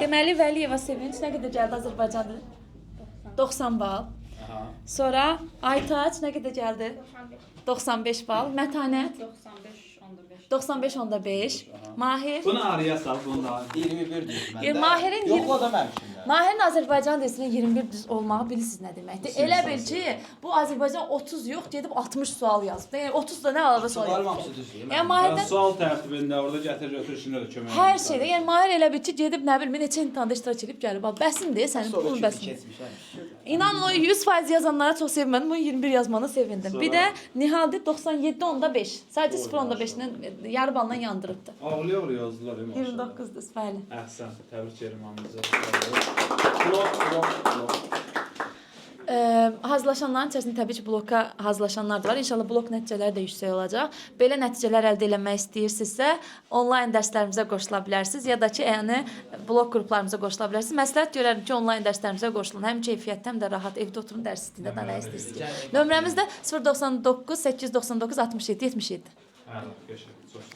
Deməli Vəliyeva Sevinç nə qədər gəldi Azərbaycanda? 90 bal. Sonra Aytaç nə qədər gəldi? 95 bal. Mətanət 95.5. Mahir. Bunu araya sal, bunu da. 21 düz məndə. Mahirin Yoxladaməmişim də. Mahirin Azərbaycan dilində 21 düz olmağı bilirsiniz nə deməkdir? Elə bil ki, bu Azərbaycan 30 yox, gedib 60 sual yazıb. Yəni 30 da nə əlavə sual Sualım yazıb. hamısı düzdür. Yəni Ben Mahirdən sual tərtibində orada gətir götürüşünə də kömək hər şeydə, yəni Mahir elə bil ki, gedib nə bilim neçə imtahanda iştirak edib gəlib. Bəsindir, sənin pulun bəsin. İnanın o 100% yazanlara çox sevinmədim. Bu 21 yazmana sevindim. Bir də Nihaldi 97.5. Sadəcə 0.5-dən yarı balla yandırıbdı. Ağlıyor yazdılar. 29 düz, bəli. Əhsən, təbrik edirəm hamınıza. Hazırlaşanların içərisində təbii ki, bloka hazırlaşanlar da var. İnşallah blok nəticələri də yüksək olacaq. Belə nəticələr əldə etmək istəyirsinizsə, onlayn dərslərimizə qoşula bilərsiniz ya da ki, yəni blok qruplarımıza qoşula bilərsiniz. Məsləhət görərəm ki, onlayn dərslərimizə qoşulun. Həm keyfiyyətli, həm də rahat evdə oturun dərs istəyində də nə istəyirsiniz. Nömrəmiz də 099 899 67 77. Hə, qəşəng, çox.